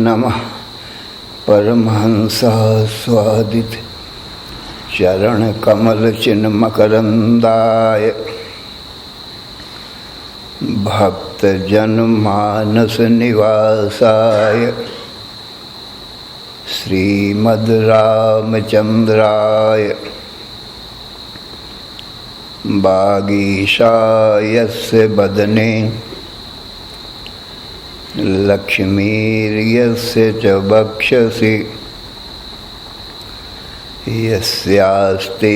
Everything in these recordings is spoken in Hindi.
नमः परमहंसास्वादित चरण कमल चिन्ह मकरंदाय भक्त जन मानस निवासाय श्रीमद् रामचंद्राय वागीशायस्य वदने लक्ष्मीर्यस्य च वक्षसि यस्यास्ते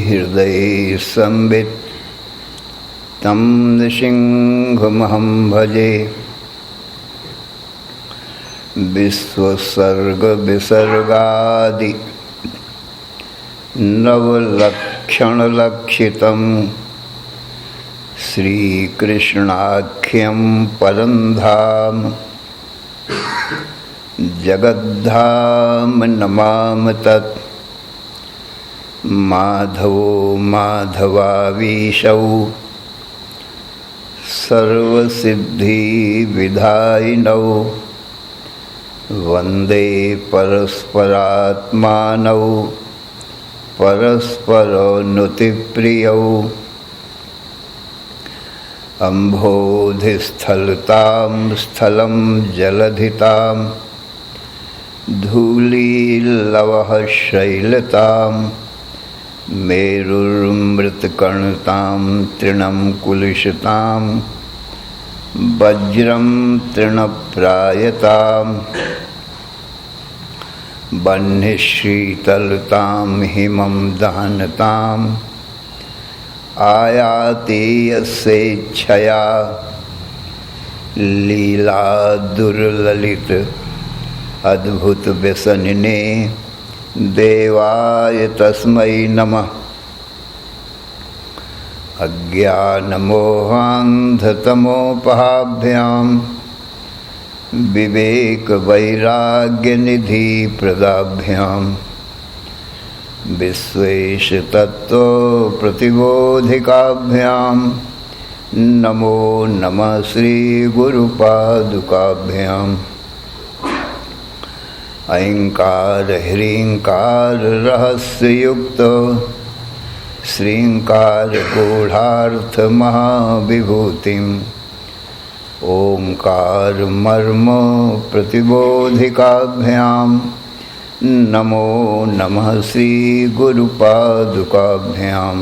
हृदये संवित् तं नृसिंहमहं भजे। विश्वसर्गविसर्गादि नवलक्षणलक्षितं श्रीकृष्णाख्यं परं धाम जगद्धाम नमामि तत्। माधवो माधवावीशौ सर्वसिद्धिविधायिनौ वन्दे परस्परात्मानौ परस्परोन्नतिप्रियौ। अम्भोधिस्थलतां स्थलं जलधितां धूलीलवः शैलतां मेरुर्मृत्कर्णतां तृणं कुलिशतां वज्रं तृणप्रायतां वह्निशीतलतां हिमं दहनताम् आयाति यस्येच्छया लीला दुर्ललित अद्भुत व्यसनिने देवाय तस्मै नमः। अज्ञानमोहान्धतमोपहाभ्यां विवेकवैराग्यनिधि प्रदाभ्यां विश्वेशतत्त्व प्रतिबोधिकाभ्यां नमो नमः श्री गुरुपादुकाभ्याम्। ऐंकार ह्रींकार रहस्ययुक्त श्रींकार गूढ़ार्थ महाविभूतिम् ओंकार मर्म प्रतिबोधिकाभ्यां नमो नमः श्री गुरुपादुकाभ्याम्।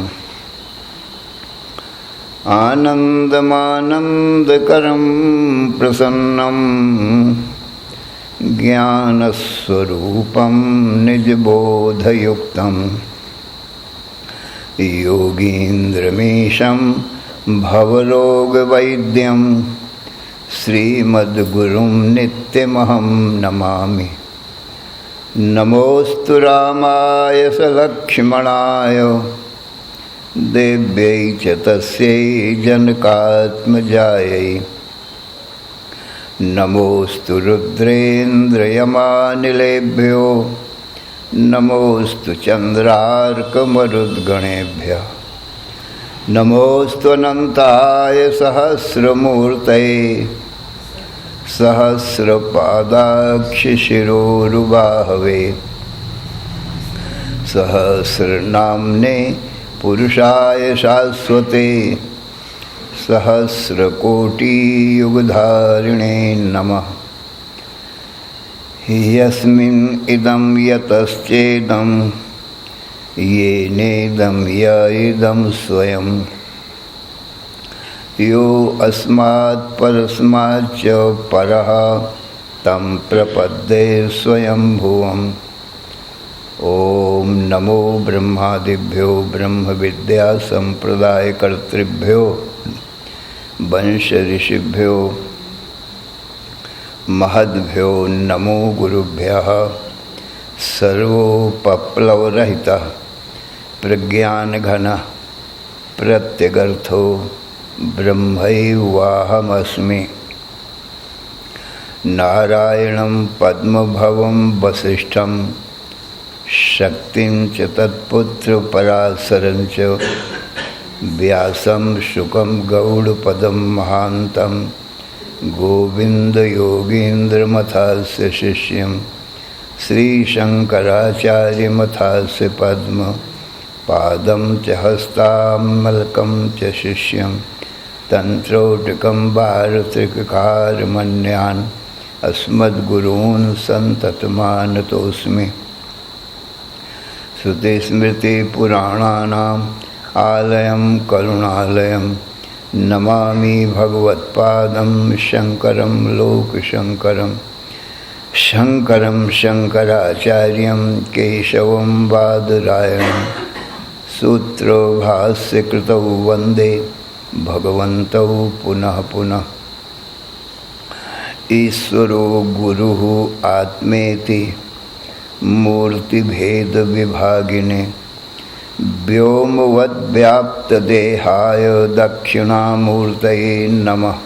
आनन्दमानन्दकरं प्रसन्नं ज्ञानस्वरूपं निजबोधयुक्तं योगीन्द्रमीशं भवरोगवैद्यं श्रीमद्गुरुं नित्यमहं नमामि। नमोस्तु रामाय सलक्ष्मणाय देव्यै च तस्यै जनकात्मजायै। नमोस्तु रुद्रेन्द्रयमानिलेभ्यो नमोस्तु चन्द्रार्कमरुद्गणेभ्यः। नमोस्तु अनन्ताय सहस्रमूर्तये सहस्रपादाक्षशिरोरुबाहवे। सहस्रनाम्ने पुरुषाय शाश्वते सहस्रकोटियुगधारिणे नमः। यस्मिन् इदं यतश्चेदं येनेदं य इदं स्वयं यो अस्मात् परस्माच्च परः तं प्रपद्ये स्वयंभुवम्। ओम नमो ब्रह्मादिभ्यो ब्रह्म विद्या संप्रदायकर्तृभ्यो वंश ऋषिभ्यो महद्भ्यो नमो गुरुभ्यः। सर्वोपप्लवरहितः प्रज्ञानघनः प्रत्यगर्थो ब्रह्मैवाहमस्मि। नारायणं पद्मभवं वसिष्ठं शक्तिं च तत्पुत्र पराशरं च व्यासं शुकं गौड़पदं महान्तं गोविन्दयोगीन्द्रमथास्य शिष्यं श्रीशङ्कराचार्यमथास्य पद्म पादं च हस्तामलकं च शिष्यं तन्त्रोटकं भारतृककारमन्यान् अस्मद्गुरून् सन्ततमानतोऽस्मि। श्रुतिस्मृतिपुराणानाम् आलयं करुणालयं नमामि भगवत्पादं शङ्करं लोकशङ्करं। शङ्करं शङ्कराचार्यं केशवं बादरायणं सूत्रो भाष्यकृतौ वन्दे भगवन्तौ पुनः पुनः। ईश्वरो गुरुः आत्मेति मूर्तिभेद विभागिने व्योमवद्व्याप्तदेहाय दक्षिणामूर्तये नमः।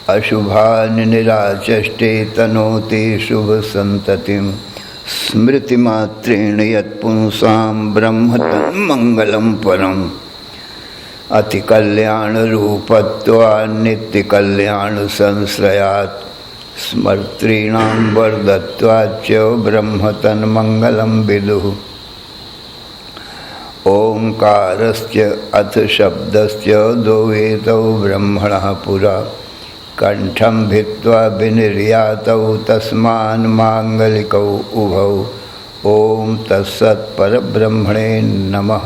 अशुभानि निराचष्टे तनोति शुभसन्ततिं स्मृतिमात्रेण यत्पुंसां ब्रह्म तन्मङ्गलं परम्। अतिकल्याणरूपत्वात् नित्यकल्याणसंश्रयात् स्मर्तॄणां वरदत्वाच्च ब्रह्म तन्मङ्गलं विदुः। ओंकारस्य अथ शब्दस्य द्वैतौ ब्रह्मणः पुरा कंठं भित्त्वा विनिर्यातौ तस्मान् माङ्गलिकौ उभौ। ओम तत्सत् परब्रह्मणे नमः।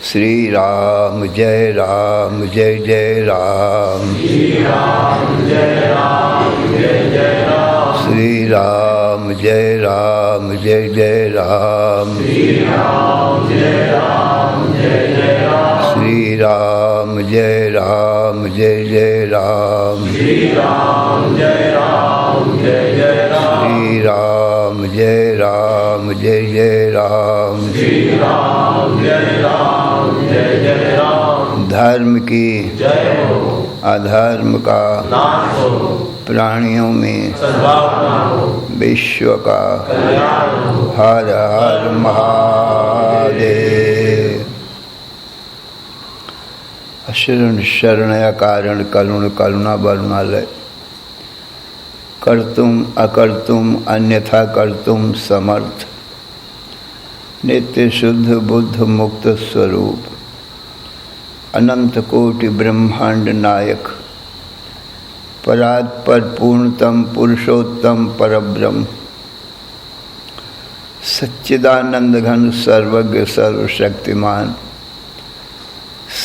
श्री राम जय राम जय जय राम। श्री राम जय राम जय जय राम। श्री राम जय राम जय जय राम। श्री राम जय राम जय जय राम। श्री राम जय राम जय जय राम। श्री राम जय राम जय जय राम। श्री राम जय राम जय जय राम। श्री राम जय राम जय जय राम। धर्म की जय हो, अधर्म का नाश हो, प्राणियों में सद्भावना हो, विश्व का कल्याण हो। हर हर महादेव। शरण शरणया कारण करुण करुणा वरुणालय। कर्तुम अकर्तुम अन्यथा कर्तुम समर्थ। नित्य शुद्ध बुद्ध मुक्त स्वरूप अनंत कोटि ब्रह्मांड नायक परात्पर पूर्णतम पुरुषोत्तम परब्रह्म सच्चिदानंद घन सर्वज्ञ सर्वशक्तिमान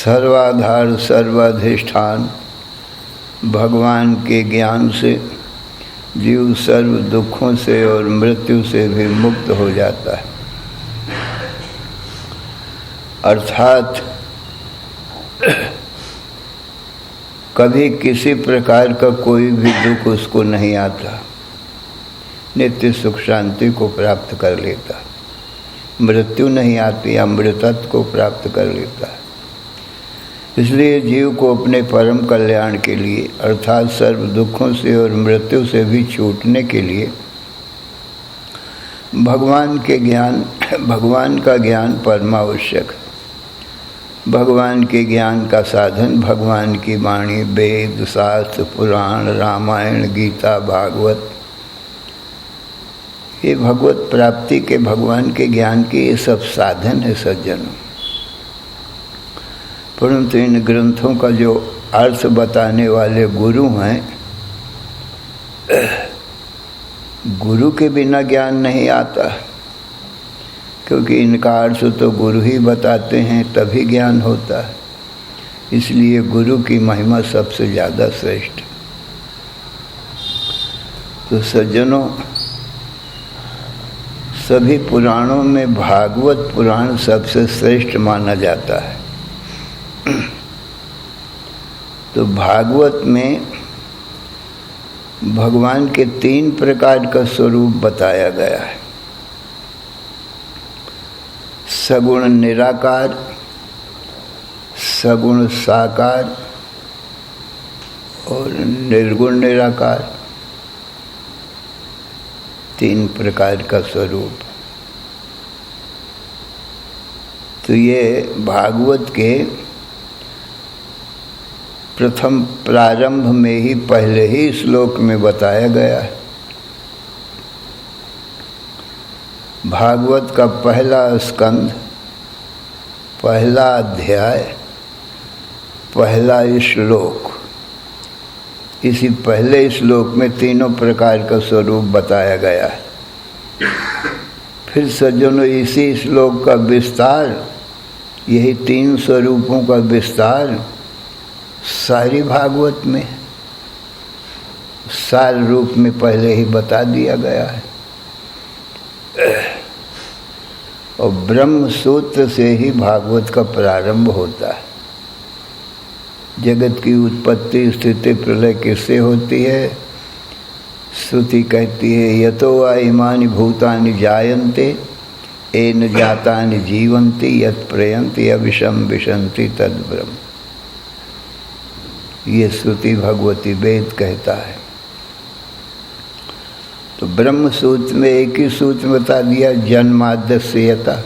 सर्वाधार सर्वाधिष्ठान भगवान के ज्ञान से जीव सर्व दुखों से और मृत्यु से भी मुक्त हो जाता है। अर्थात कभी किसी प्रकार का कोई भी दुख उसको नहीं आता, नित्य सुख शांति को प्राप्त कर लेता। मृत्यु नहीं आती, अमृतत्व को प्राप्त कर लेता। इसलिए जीव को अपने परम कल्याण के लिए अर्थात सर्व दुखों से और मृत्यु से भी छूटने के लिए भगवान का ज्ञान परमावश्यक। भगवान के ज्ञान का साधन भगवान की वाणी, वेद, शास्त्र, पुराण, रामायण, गीता, भागवत, ये भगवत प्राप्ति के भगवान के ज्ञान के ये सब साधन है सज्जनों। परंतु इन ग्रंथों का जो अर्थ बताने वाले गुरु हैं, गुरु के बिना ज्ञान नहीं आता। क्योंकि इनका अर्थ तो गुरु ही बताते हैं, तभी ज्ञान होता है। इसलिए गुरु की महिमा सबसे ज़्यादा श्रेष्ठ। तो सज्जनों, सभी पुराणों में भागवत पुराण सबसे श्रेष्ठ माना जाता है। तो भागवत में भगवान के 3 प्रकार का स्वरूप बताया गया है। सगुण निराकार, सगुण साकार और निर्गुण निराकार, 3 प्रकार का स्वरूप। तो ये भागवत के प्रथम प्रारंभ में ही पहले ही श्लोक में बताया गया है। भागवत का पहला स्कंध, पहला अध्याय, पहला श्लोक, इसी पहले श्लोक में तीनों प्रकार का स्वरूप बताया गया है। फिर सज्जनों, इसी श्लोक का विस्तार, यही 3 स्वरूपों का विस्तार सारी भागवत में सार रूप में पहले ही बता दिया गया है। और ब्रह्म सूत्र से ही भागवत का प्रारंभ होता है। जगत की उत्पत्ति स्थिति प्रलय किससे होती है? श्रुति कहती है यतो वा इमानि भूतानि जायन्ते येन जातानि जीवन्ति यत् प्रयन्ति अविशं विशन्ति तद् ब्रह्म। ये श्रुति भगवती वेद कहता है। तो ब्रह्म सूत्र में एक ही सूत्र बता दिया, जन्माद्यस्यता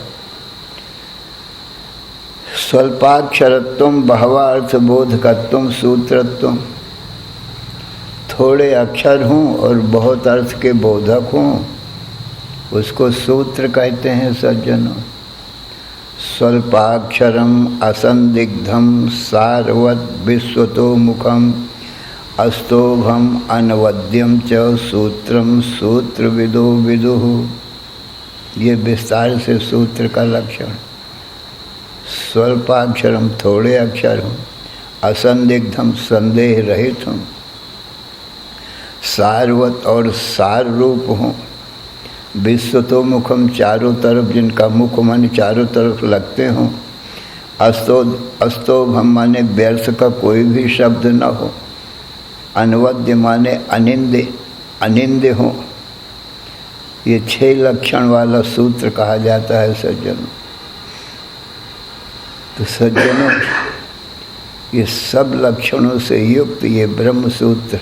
स्वल्पाक्षरत्वम बहवा अर्थबोधकत्वम सूत्रत्वम। थोड़े अक्षर हों और बहुत अर्थ के बोधक हों, उसको सूत्र कहते हैं सज्जनों। स्वल्पाक्षरम असंदिग्धम सारवत विश्वतो मुखम अस्तोभम अनवद्यम च सूत्रम सूत्रविदो विदुः। ये विस्तार से सूत्र का लक्षण। स्वल्पाक्षरम थोड़े अक्षर हूँ, असंदिग्धम संदेह रहित हूँ, सारवत और सार रूप हूँ, विश्वतो मुखम चारों तरफ जिनका मुख माने चारों तरफ लगते हों, अस्तोभम माने व्यर्थ का कोई भी शब्द न हो, अनवद्य माने अनिंद्य हो। ये 6 लक्षण वाला सूत्र कहा जाता है सज्जनों। तो सज्जनों, ये सब लक्षणों से युक्त ये ब्रह्म सूत्र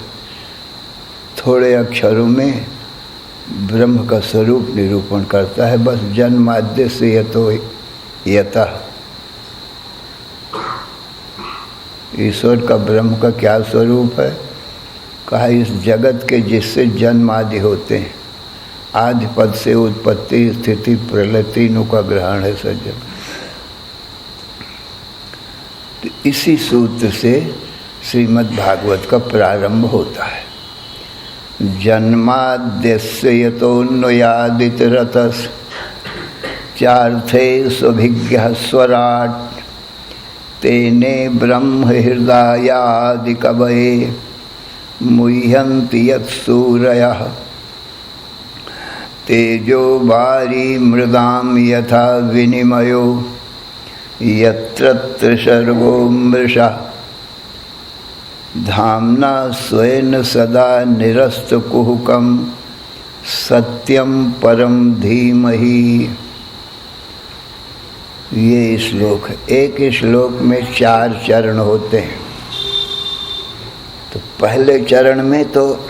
थोड़े अक्षरों में ब्रह्म का स्वरूप निरूपण करता है। बस जन्माद्य से यतो यतः। ईश्वर का ब्रह्म का क्या स्वरूप है? कहा इस जगत के जिससे जन्म आदि होते हैं, आदि पद से उत्पत्ति स्थिति प्रलय तीनों का ग्रहण है सज्जन। तो इसी सूत्र से श्रीमद् भागवत का प्रारंभ होता है। जन्माद्यस्य यतोऽन्वयादितरतस् चार्थे स्वभिज्ञः स्वराट् तेने ब्रह्म हृदयादि कवये मुह्यन्ति यत्सूरयः तेजो वारी मृदां यथा विनिमयो यत्र सर्गो मृषा धाम्ना स्वेन सदा निरस्तकुहकं सत्यम परम धीमहि। ये श्लोक है। एक श्लोक में 4 चरण होते हैं। तो पहले चरण में तो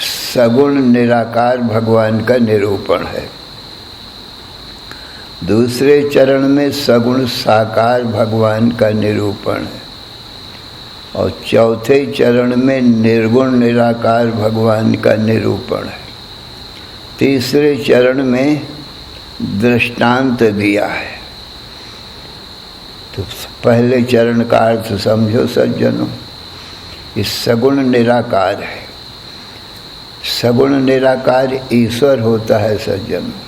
सगुण निराकार भगवान का निरूपण है। दूसरे चरण में सगुण साकार भगवान का निरूपण है। और चौथे चरण में निर्गुण निराकार भगवान का निरूपण है। तीसरे चरण में दृष्टांत दिया है। तो पहले चरण का अर्थ समझो सज्जनों। इस सगुण निराकार है। सगुण निराकार ईश्वर होता है सज्जनों।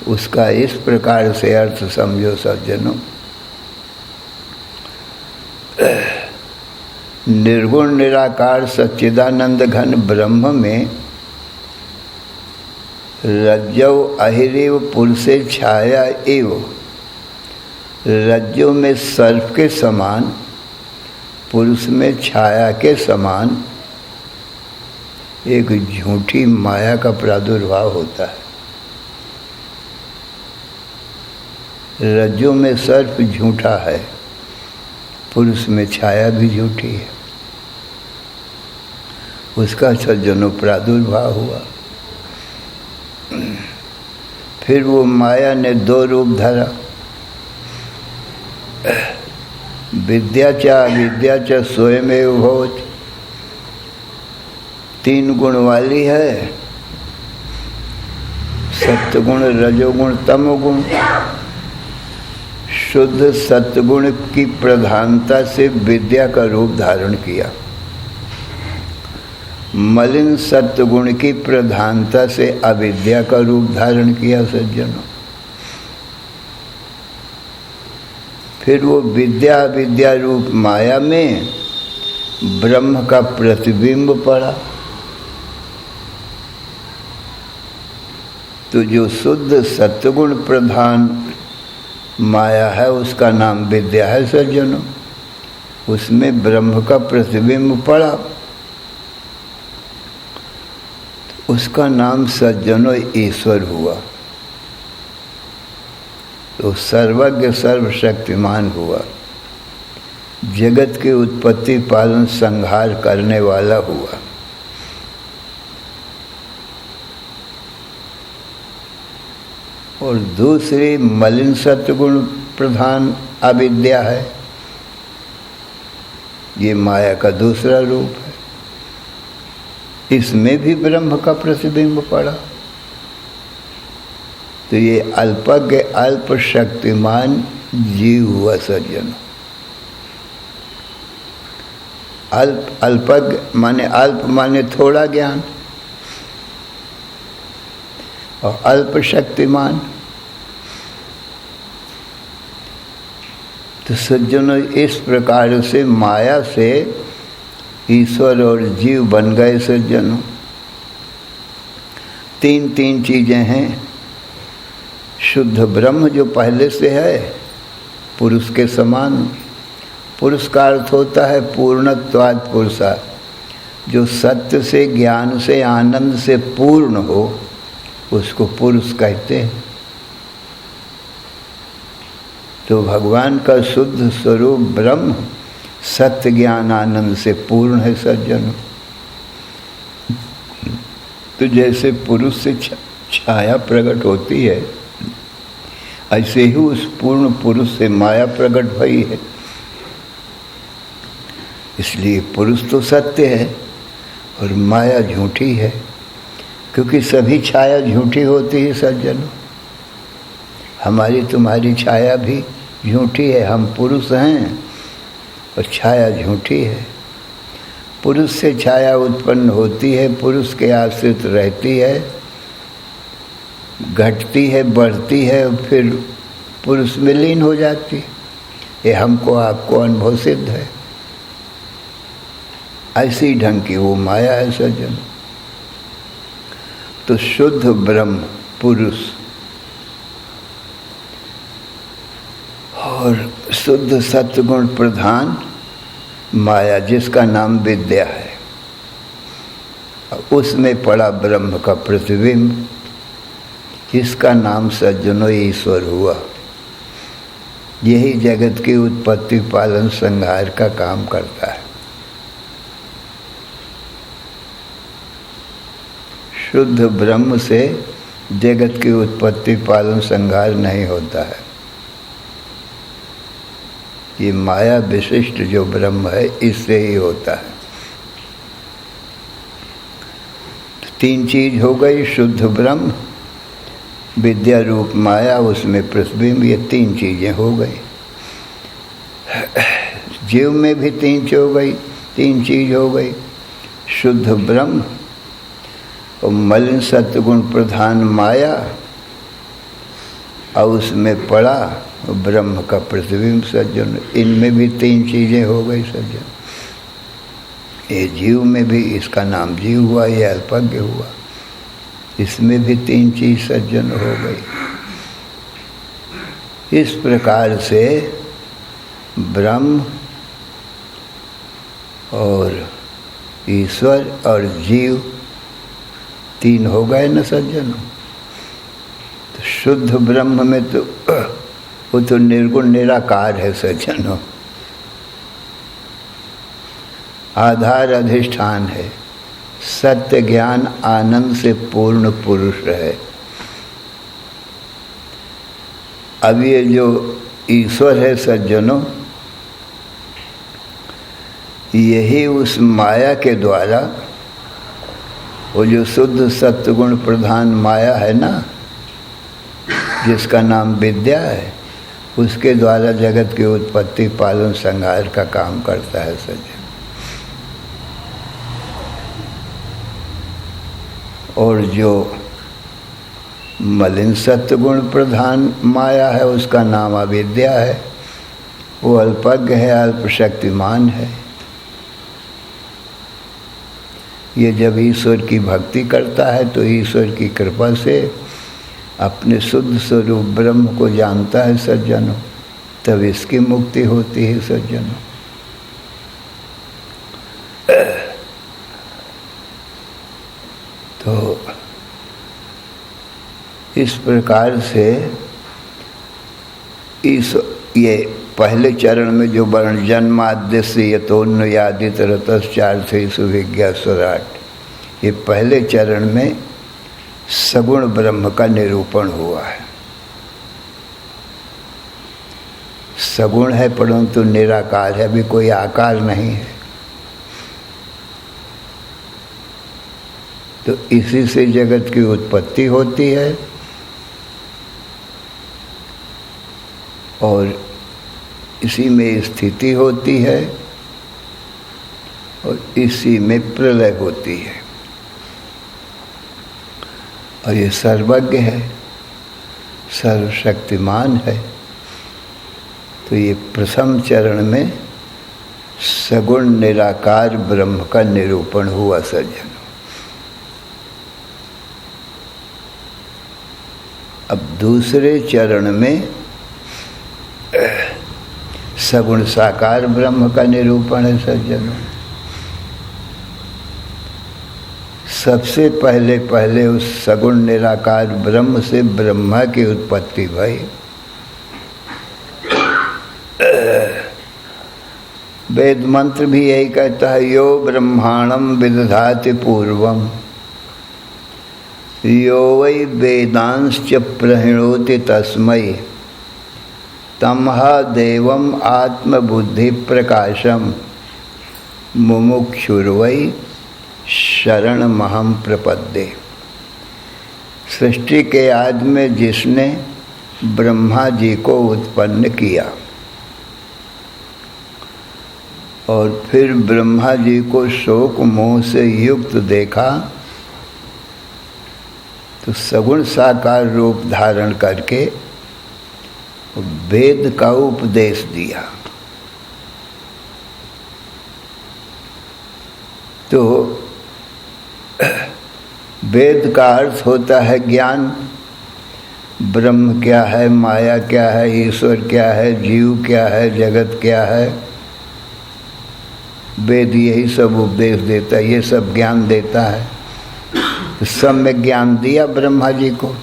उसका इस प्रकार से अर्थ समझो सज्जनों, निर्गुण निराकार सच्चिदानंद घन ब्रह्म में रज्जौ अहिरेव पुरुषे छाया एव, रज्जु में सर्प के समान, पुरुष में छाया के समान एक झूठी माया का प्रादुर्भाव होता है। रज्जु में सर्प झूठा है, पुरुष में छाया भी झूठी है। उसका सज्जनों प्रादुर्भाव हुआ। फिर वो माया ने दो रूप धरा, विद्या च अविद्या च स्वयमेव भवति। तीन गुण वाली है, सत्वगुण, रजोगुण, तमोगुण। शुद्ध सत्वगुण की प्रधानता से विद्या का रूप धारण किया, मलिन सत्वगुण की प्रधानता से अविद्या का रूप धारण किया सज्जनों। फिर वो विद्या अविद्या रूप माया में ब्रह्म का प्रतिबिंब पड़ा। तो जो शुद्ध सत्वगुण प्रधान माया है उसका नाम विद्या है सज्जनों। उसमें ब्रह्म का प्रतिबिंब पड़ा, उसका नाम सज्जनों ईश्वर हुआ। तो सर्वज्ञ सर्वशक्तिमान हुआ, जगत की उत्पत्ति पालन संहार करने वाला हुआ। और दूसरी मलिन सत्वगुण प्रधान अविद्या है, ये माया का दूसरा रूप है। इसमें भी ब्रह्म का प्रतिबिंब पड़ा। तो ये अल्पज्ञ अल्प शक्तिमान जीव हुआ सज्जन। अल्पज्ञ माने अल्प माने थोड़ा ज्ञान, और अल्प शक्तिमान। तो सज्जनों इस प्रकार से माया से ईश्वर और जीव बन गए सज्जनों। तीन चीजें हैं। शुद्ध ब्रह्म जो पहले से है, पुरुष के समान। पुरुष का अर्थ होता है पूर्णत्वात् पुरुषा, जो सत्य से, ज्ञान से, आनंद से पूर्ण हो, उसको पुरुष कहते हैं। तो भगवान का शुद्ध स्वरूप ब्रह्म सत्य ज्ञान आनंद से पूर्ण है सज्जनों। तो जैसे पुरुष से छाया प्रकट होती है, ऐसे ही उस पूर्ण पुरुष से माया प्रकट भई है। इसलिए पुरुष तो सत्य है और माया झूठी है, क्योंकि सभी छाया झूठी होती है सज्जनों। हमारी तुम्हारी छाया भी झूठी है। हम पुरुष हैं और छाया झूठी है। पुरुष से छाया उत्पन्न होती है, पुरुष के आश्रित रहती है, घटती है, बढ़ती है, फिर पुरुष में लीन हो जाती है। ये हमको आपको अनुभव सिद्ध है। ऐसी ढंग की वो माया है सज्जन। तो शुद्ध ब्रह्म पुरुष और शुद्ध सत्वगुण प्रधान माया, जिसका नाम विद्या है, उसमें पड़ा ब्रह्म का प्रतिबिंब, इसका नाम सज्जनों ईश्वर हुआ। यही जगत की उत्पत्ति पालन संहार का काम करता है। शुद्ध ब्रह्म से जगत की उत्पत्ति पालन संहार नहीं होता है। ये माया विशिष्ट जो ब्रह्म है, इससे ही होता है। तीन चीज हो गई, शुद्ध ब्रह्म, विद्या रूप माया, उसमें प्रतिबिंब, ये तीन चीजें हो गई। जीव में भी तीन चीज हो गई, शुद्ध ब्रह्म, और मलिन सत्वगुण प्रधान माया और उसमें पड़ा ब्रह्म का प्रतिबिंब सज्जन। इनमें भी तीन चीज़ें हो गई सज्जन। ये जीव में भी, इसका नाम जीव हुआ, ये अल्पज्ञ हुआ, इसमें भी तीन चीज सज्जन हो गई। इस प्रकार से ब्रह्म और ईश्वर और जीव तीन हो गए न सज्जन। तो शुद्ध ब्रह्म में तो वो तो निर्गुण निराकार है सज्जनों, आधार अधिष्ठान है, सत्य ज्ञान आनंद से पूर्ण पुरुष है। अब ये जो ईश्वर है सज्जनों, यही उस माया के द्वारा, वो जो शुद्ध सत्वगुण प्रधान माया है ना, जिसका नाम विद्या है, उसके द्वारा जगत की उत्पत्ति पालन संहार का काम करता है सज्जन। और जो मलिन सत्वगुण प्रधान माया है, उसका नाम अविद्या है, वो अल्पज्ञ है, अल्पशक्तिमान है। ये जब ईश्वर की भक्ति करता है तो ईश्वर की कृपा से अपने शुद्ध स्वरूप ब्रह्म को जानता है सज्जनों, तब इसकी मुक्ति होती है सज्जनों। तो इस प्रकार से इस ये पहले चरण में जो वर्ण जन्माद्य से यतोन्नयादित रतश्चार्थेषु विज्ञा स्वराट, ये पहले चरण में सगुण ब्रह्म का निरूपण हुआ है। सगुण है परंतु निराकार है, अभी कोई आकार नहीं है। तो इसी से जगत की उत्पत्ति होती है और इसी में स्थिति होती है और इसी में प्रलय होती है। और ये सर्वज्ञ है, सर्वशक्तिमान है। तो ये प्रथम चरण में सगुण निराकार ब्रह्म का निरूपण हुआ सज्जन। अब दूसरे चरण में सगुण साकार ब्रह्म का निरूपण है सज्जनों। सबसे पहले उस सगुण निराकार ब्रह्म से ब्रह्मा की उत्पत्ति भई। वेद मंत्र भी यही कहता है, यो ब्रह्मांडं विदधाति पूर्वम यो वै वेदांश्च प्रणोति तस्मै तमह देवम आत्मबुद्धि प्रकाशम मुमुक्षुर्वै शरणमहं प्रपद्ये। सृष्टि के आदि में जिसने ब्रह्मा जी को उत्पन्न किया और फिर ब्रह्मा जी को शोक मोह से युक्त देखा, तो सगुण साकार रूप धारण करके वेद का उपदेश दिया। तो वेद का अर्थ होता है ज्ञान। ब्रह्म क्या है, माया क्या है, ईश्वर क्या है, जीव क्या है, जगत क्या है, वेद यही सब उपदेश देता है, ये सब ज्ञान देता है। तो सब में ज्ञान दिया ब्रह्मा जी को,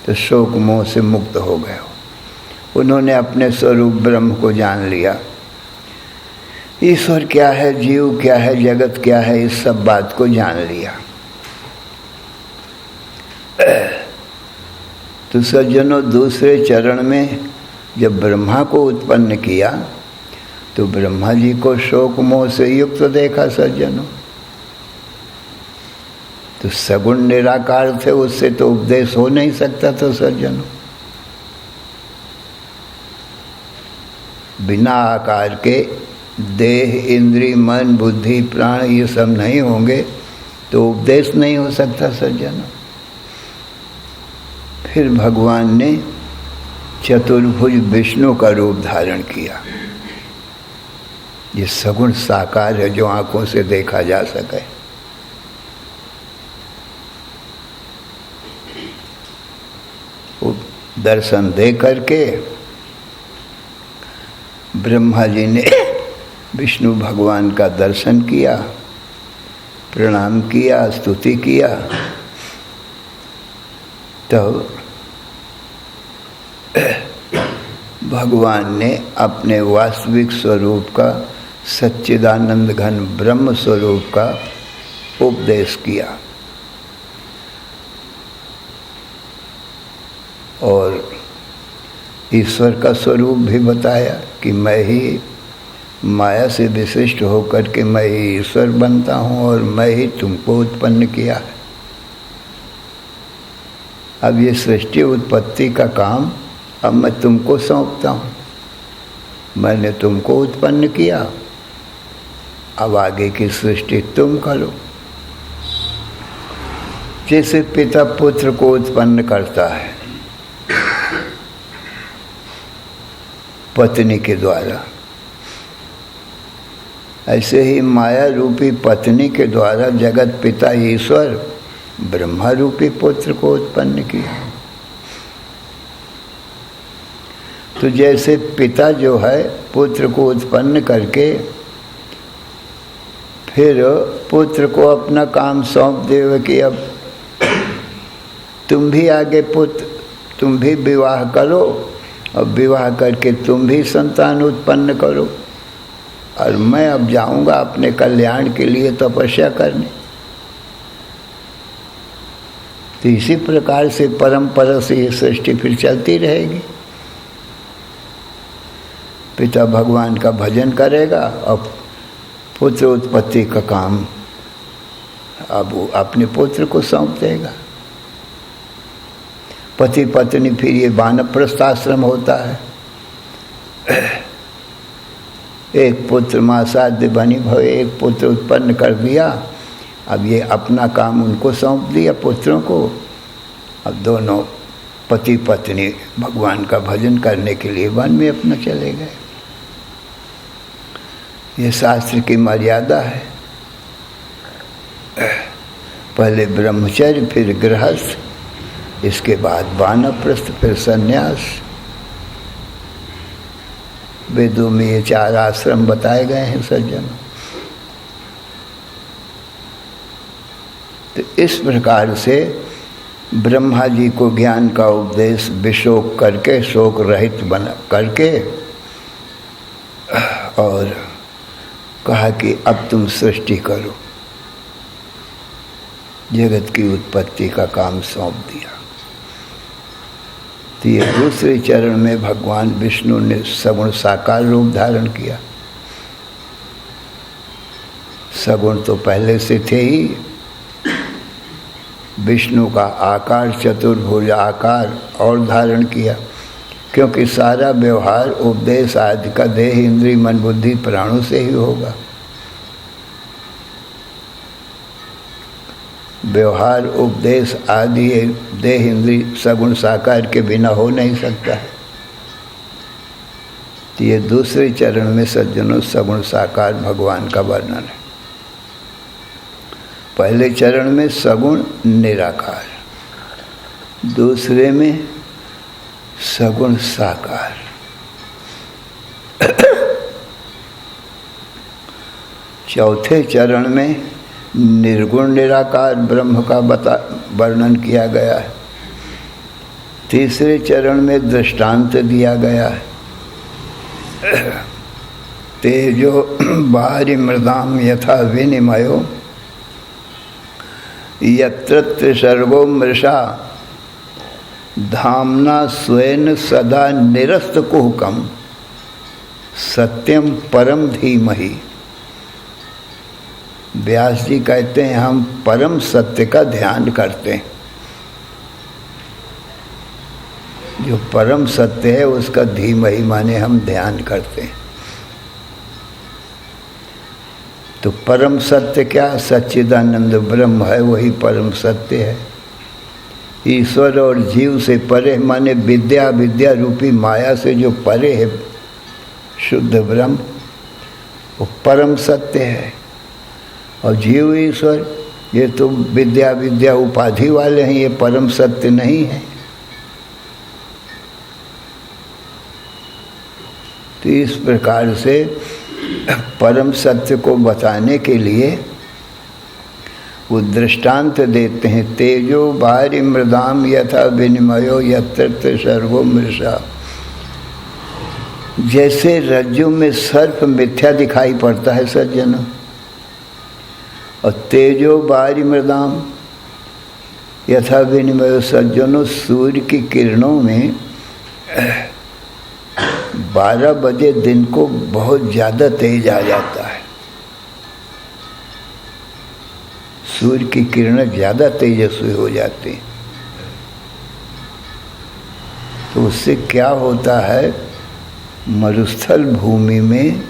तो शोक मोह से मुक्त हो गए। उन्होंने अपने स्वरूप ब्रह्म को जान लिया। ईश्वर क्या है, जीव क्या है, जगत क्या है, इस सब बात को जान लिया। तो सज्जनों, दूसरे चरण में जब ब्रह्मा को उत्पन्न किया तो ब्रह्मा जी को शोक मोह से युक्त देखा सज्जनों। तो सगुण निराकार थे, उससे तो उपदेश हो नहीं सकता था सज्जनों। बिना आकार के देह, इंद्री, मन, बुद्धि, प्राण ये सब नहीं होंगे तो उपदेश नहीं हो सकता सज्जनों। फिर भगवान ने चतुर्भुज विष्णु का रूप धारण किया। ये सगुण साकार है जो आंखों से देखा जा सके। दर्शन दे करके ब्रह्मा जी ने विष्णु भगवान का दर्शन किया, प्रणाम किया, स्तुति किया। तब भगवान ने अपने वास्तविक स्वरूप का, सच्चिदानंद घन ब्रह्म स्वरूप का उपदेश किया और ईश्वर का स्वरूप भी बताया कि मैं ही माया से विशिष्ट होकर के मैं ही ईश्वर बनता हूँ और मैं ही तुमको उत्पन्न किया है। अब ये सृष्टि उत्पत्ति का काम अब मैं तुमको सौंपता हूँ। मैंने तुमको उत्पन्न किया, अब आगे की सृष्टि तुम करो। जैसे पिता पुत्र को उत्पन्न करता है पत्नी के द्वारा, ऐसे ही माया रूपी पत्नी के द्वारा जगत पिता ईश्वर ब्रह्मा रूपी पुत्र को उत्पन्न किया। तो जैसे पिता जो है पुत्र को उत्पन्न करके फिर पुत्र को अपना काम सौंप देवे कि अब तुम भी आगे पुत्र, तुम भी विवाह करो और विवाह करके तुम भी संतान उत्पन्न करो और मैं अब जाऊंगा अपने कल्याण के लिए तपस्या करने। तो इसी प्रकार से परंपरा से ये सृष्टि फिर चलती रहेगी। पिता भगवान का भजन करेगा और पुत्र उत्पत्ति का काम अब वो अपने पुत्र को सौंप देगा। पति पत्नी फिर ये वानप्रस्थ आश्रम होता है। एक पुत्र माँ साध्य बनी भवे, एक पुत्र उत्पन्न कर दिया, अब ये अपना काम उनको सौंप दिया पुत्रों को। अब दोनों पति पत्नी भगवान का भजन करने के लिए वन में अपना चले गए। ये शास्त्र की मर्यादा है। पहले ब्रह्मचर्य, फिर गृहस्थ, इसके बाद वानप्रस्थ, फिर सन्यास। वेदों में ये 4 आश्रम बताए गए हैं सज्जन। तो इस प्रकार से ब्रह्मा जी को ज्ञान का उपदेश विशोक करके, शोक रहित बना करके और कहा कि अब तुम सृष्टि करो। जगत की उत्पत्ति का काम सौंप दिया। तो ये दूसरे चरण में भगवान विष्णु ने सगुण साकार रूप धारण किया। सगुण तो पहले से थे ही। विष्णु का आकार, चतुर्भुज आकार और धारण किया, क्योंकि सारा व्यवहार उपदेश आदि का देह, इंद्रिय, मन, बुद्धि, प्राणों से ही होगा। व्यवहार, उपदेश आदि देह, इंद्रिय, सगुण साकार के बिना हो नहीं सकता है। तो ये दूसरे चरण में सज्जनों सगुण साकार भगवान का वर्णन है। पहले चरण में सगुण निराकार, दूसरे में सगुण साकार। चौथे चरण में निर्गुण निराकार ब्रह्म का वर्णन किया गया है। तीसरे चरण में दृष्टांत दिया गया है। तेजो बाहरी मृदाम यथा विनिमयो यत्र सर्गो मृषा धामना स्वेन सदा निरस्त कुहकम सत्यम परम धीमहि। व्यास जी कहते हैं हम परम सत्य का ध्यान करते हैं। जो परम सत्य है उसका धीमहि माने हम ध्यान करते हैं। तो परम सत्य क्या? सच्चिदानंद ब्रह्म है, वही परम सत्य है। ईश्वर और जीव से परे माने विद्या विद्या रूपी माया से जो परे है शुद्ध ब्रह्म, वो परम सत्य है। और जीव ईश्वर ये तो विद्या विद्या उपाधि वाले हैं, ये परम सत्य नहीं है। तो इस प्रकार से परम सत्य को बताने के लिए वो दृष्टांत देते हैं। तेजो भारी मृदाम यथा विनिमयो यत्र सर्वो मृषा। जैसे रज्जु में सर्प मिथ्या दिखाई पड़ता है सज्जनों, और तेजो भारी मृदाम यथा विनिमयो, सज्जनों सूर्य की किरणों में 12 बजे दिन को बहुत ज़्यादा तेज आ जाता है। सूर्य की किरणें ज़्यादा तेजस्वी हो जाती हैं। तो उससे क्या होता है, मरुस्थल भूमि में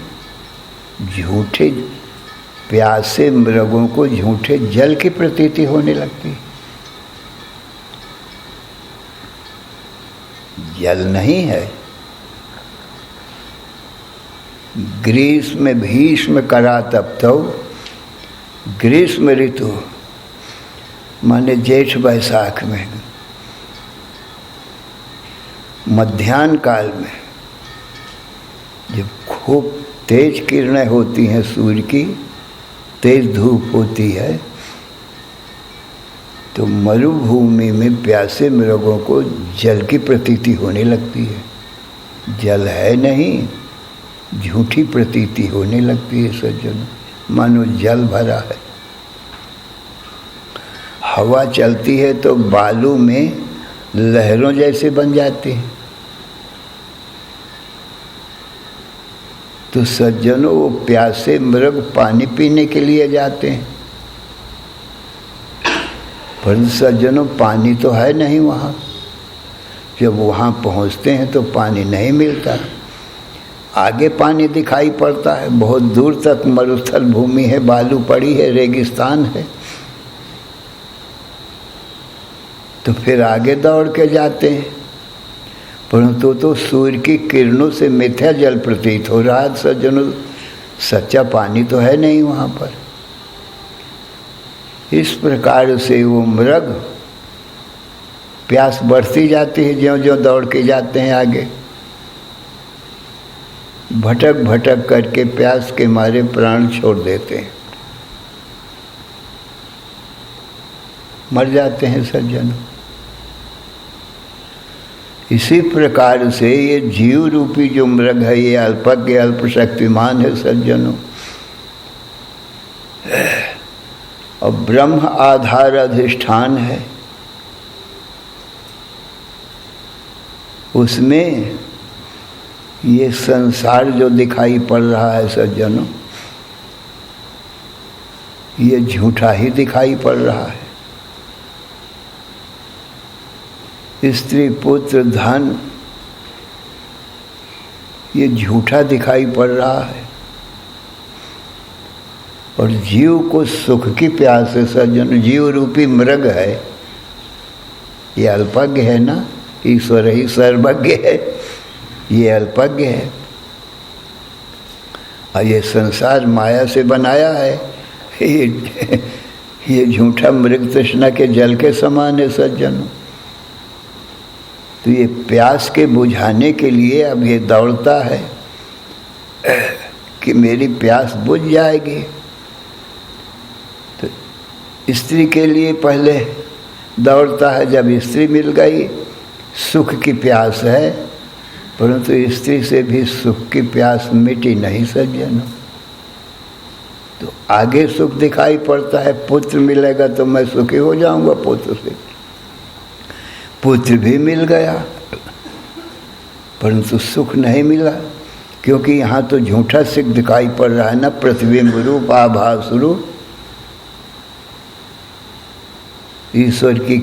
झूठे प्यासे मृगों को झूठे जल की प्रतीति होने लगती है। जल नहीं है। ग्रीष्म भीष्म करा तप्तौ, ग्रीष्म ऋतु माने जेठ बैसाख में, मध्याह्न काल में जब खूब तेज किरणें होती हैं सूर्य की, तेज धूप होती है, तो मरुभूमि में प्यासे मृगों को जल की प्रतीति होने लगती है। जल है नहीं, झूठी प्रतीति होने लगती है सज्जनों, मानो जल भरा है। हवा चलती है तो बालू में लहरों जैसे बन जाते हैं। तो सज्जनों वो प्यासे मृग पानी पीने के लिए जाते हैं, पर सज्जनों पानी तो है नहीं वहाँ। जब वहाँ पहुँचते हैं तो पानी नहीं मिलता। आगे पानी दिखाई पड़ता है, बहुत दूर तक मरुस्थल भूमि है, बालू पड़ी है, रेगिस्तान है। तो फिर आगे दौड़ के जाते हैं, परंतु तो सूर्य की किरणों से मिथ्या जल प्रतीत हो रहा है सज्जनों, सच्चा पानी तो है नहीं वहाँ पर। इस प्रकार से वो मृग प्यास बढ़ती जाती है, ज्यों ज्यों दौड़ के जाते हैं आगे। भटक भटक करके प्यास के मारे प्राण छोड़ देते हैं, मर जाते हैं सज्जनों। इसी प्रकार से ये जीव रूपी जो मृग है, ये अल्पज्ञ अल्प शक्तिमान है सज्जनों, और ब्रह्म आधार अधिष्ठान है। उसमें ये संसार जो दिखाई पड़ रहा है सज्जनों, ये झूठा ही दिखाई पड़ रहा है। स्त्री पुत्र धन ये झूठा दिखाई पड़ रहा है, और जीव को सुख की प्यास है सज्जन। जीव रूपी मृग है, ये अल्पज्ञ है ना, ईश्वर ही सर्वज्ञ है, ये अल्पज्ञ है। और ये संसार माया से बनाया है, ये झूठा मृग तृष्णा के जल के समान है सज्जनों। तो ये प्यास के बुझाने के लिए अब ये दौड़ता है कि मेरी प्यास बुझ जाएगी। तो स्त्री के लिए पहले दौड़ता है, जब स्त्री मिल गई, सुख की प्यास है, परंतु स्त्री से भी सुख की प्यास मिटी नहीं सज्जनों। तो आगे सुख दिखाई पड़ता है, पुत्र मिलेगा तो मैं सुखी हो जाऊंगा पुत्र से। पुत्र भी मिल गया, परंतु सुख नहीं मिला, क्योंकि यहाँ तो झूठा सुख दिखाई पड़ रहा है ना, प्रतिबिंब रूप आभास रूप ईश्वर की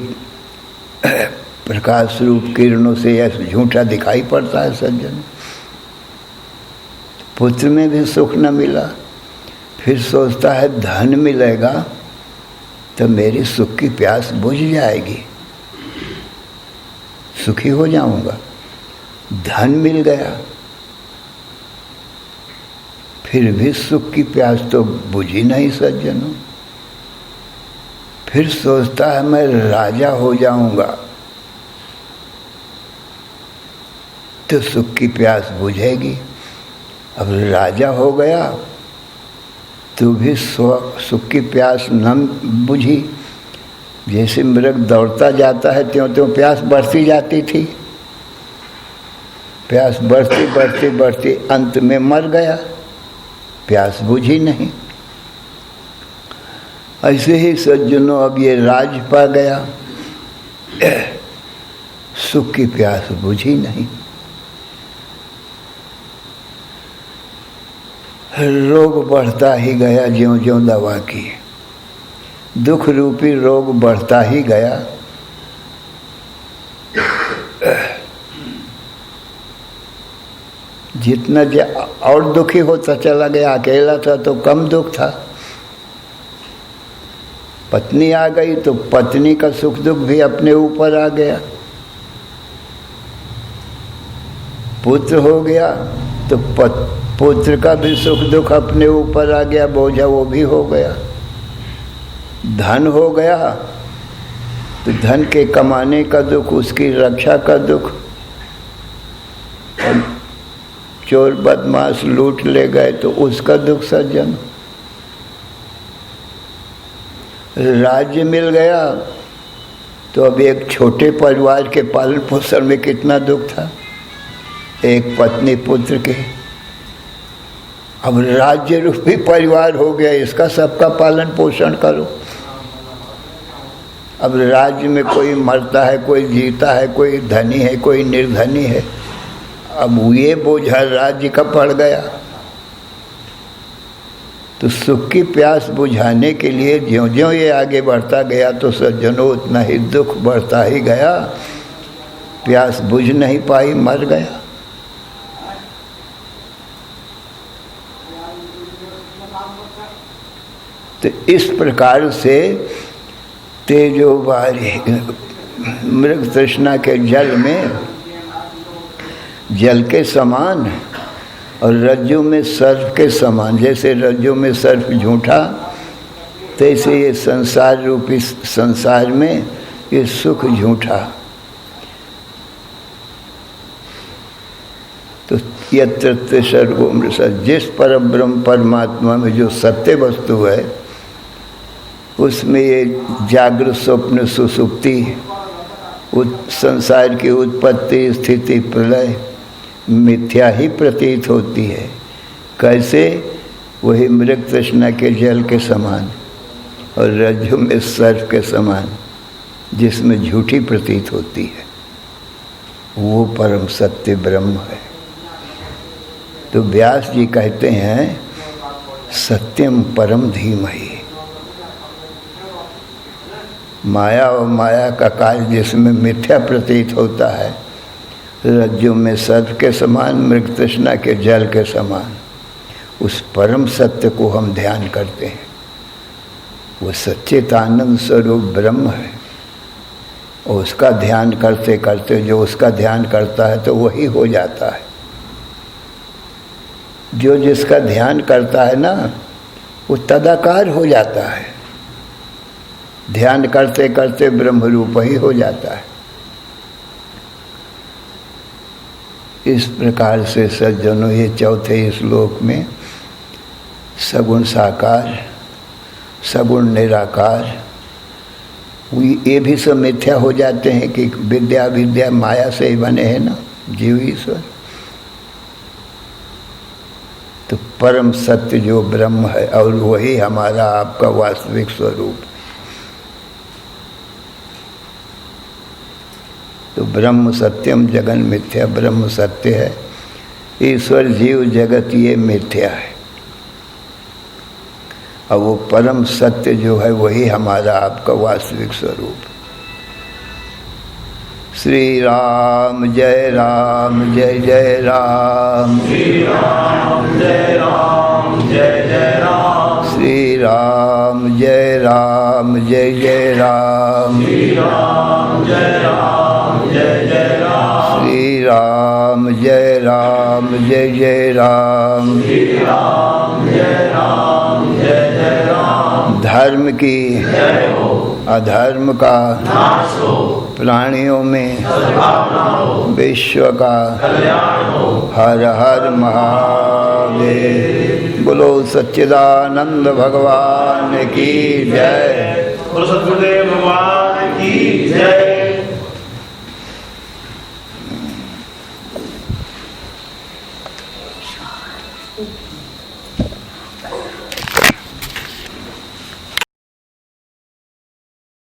प्रकाश रूप किरणों से ऐसा झूठा दिखाई पड़ता है सज्जन। पुत्र में भी सुख न मिला, फिर सोचता है धन मिलेगा तो मेरी सुख की प्यास बुझ जाएगी, सुखी हो जाऊंगा। धन मिल गया, फिर भी सुख की प्यास तो बुझी नहीं सज्जनों। फिर सोचता है मैं राजा हो जाऊंगा तो सुख की प्यास बुझेगी। अब राजा हो गया तो भी सुख की प्यास न बुझी। जैसे मृग दौड़ता जाता है त्यों त्यों प्यास बढ़ती जाती थी, प्यास बढ़ती बढ़ती बढ़ती अंत में मर गया, प्यास बुझी नहीं। ऐसे ही सज्जनों अब ये राज पा गया, सुख की प्यास बुझी नहीं। रोग बढ़ता ही गया, ज्यों ज्यों दवा की दुख रूपी रोग बढ़ता ही गया। जितना और दुखी होता चला गया। अकेला था तो कम दुख था, पत्नी आ गई तो पत्नी का सुख दुख भी अपने ऊपर आ गया, पुत्र हो गया तो पुत्र का भी सुख दुख अपने ऊपर आ गया, बोझा वो भी हो गया। धन हो गया तो धन के कमाने का दुख, उसकी रक्षा का दुख, चोर बदमाश लूट ले गए तो उसका दुख सज्जन। राज्य मिल गया तो अब एक छोटे परिवार के पालन पोषण में कितना दुख था, एक पत्नी पुत्र के। अब राज्य रूपी परिवार हो गया, इसका सबका पालन पोषण करो। अब राज्य में कोई मरता है, कोई जीता है, कोई धनी है, कोई निर्धनी है। अब ये बोझा राज्य का पड़ गया। तो सुख की प्यास बुझाने के लिए ज्यों ज्यों ये आगे बढ़ता गया तो सज्जनों उतना ही दुख बढ़ता ही गया, प्यास बुझ नहीं पाई, मर गया। तो इस प्रकार से तेजोवारी मृग तृष्णा के जल में जल के समान और रज्जु में सर्प के समान। जैसे रज्जु में सर्प झूठा, तैसे ये संसार रूपी संसार में ये सुख झूठा। तो यत्र सर्वोमृत, जिस परब्रह्म परमात्मा में जो सत्य वस्तु है उसमें ये जागृत स्वप्न सुसुप्ति, संसार की उत्पत्ति स्थिति प्रलय मिथ्या ही प्रतीत होती है। कैसे? वही मृग तृष्णा के जल के समान और रज्जु में सर्प के समान, जिसमें झूठी प्रतीत होती है, वो परम सत्य ब्रह्म है। तो व्यास जी कहते हैं सत्यम परम धीमहि। माया और माया का कार्य जिसमें मिथ्या प्रतीत होता है, रज्जु में सर्प के समान, मृग तृष्णा के जल के समान, उस परम सत्य को हम ध्यान करते हैं। वो सच्चिदानंद स्वरूप ब्रह्म है और उसका ध्यान करते करते जो उसका ध्यान करता है तो वही हो जाता है। जो जिसका ध्यान करता है ना, वो तदाकार हो जाता है, ध्यान करते करते ब्रह्म रूप ही हो जाता है। इस प्रकार से सज्जनों ये चौथे श्लोक में सगुण साकार, सगुण निराकार, ये भी सब मिथ्या हो जाते हैं कि विद्या विद्या माया से ही बने हैं ना जीव ईश्वर। तो परम सत्य जो ब्रह्म है और वही हमारा आपका वास्तविक स्वरूप। तो ब्रह्म सत्यम जगन मिथ्या, ब्रह्म सत्य है, ईश्वर जीव जगत ये मिथ्या है। और वो परम सत्य जो है वही हमारा आपका वास्तविक स्वरूप। श्री राम जय जय राम। श्री राम जय जय राम। श्री राम जय जय राम। श्री राम जय जय राम। श्री राम जय जय राम। श्री राम जय जय राम। धर्म की जय हो, अधर्म का नाश हो, प्राणियों में सद्भावना हो, विश्व का कल्याण हो। हर हर महादेव। बोलो सच्चिदानंद भगवान की जय। बोलो सद्गुरुदेव भगवान की जय।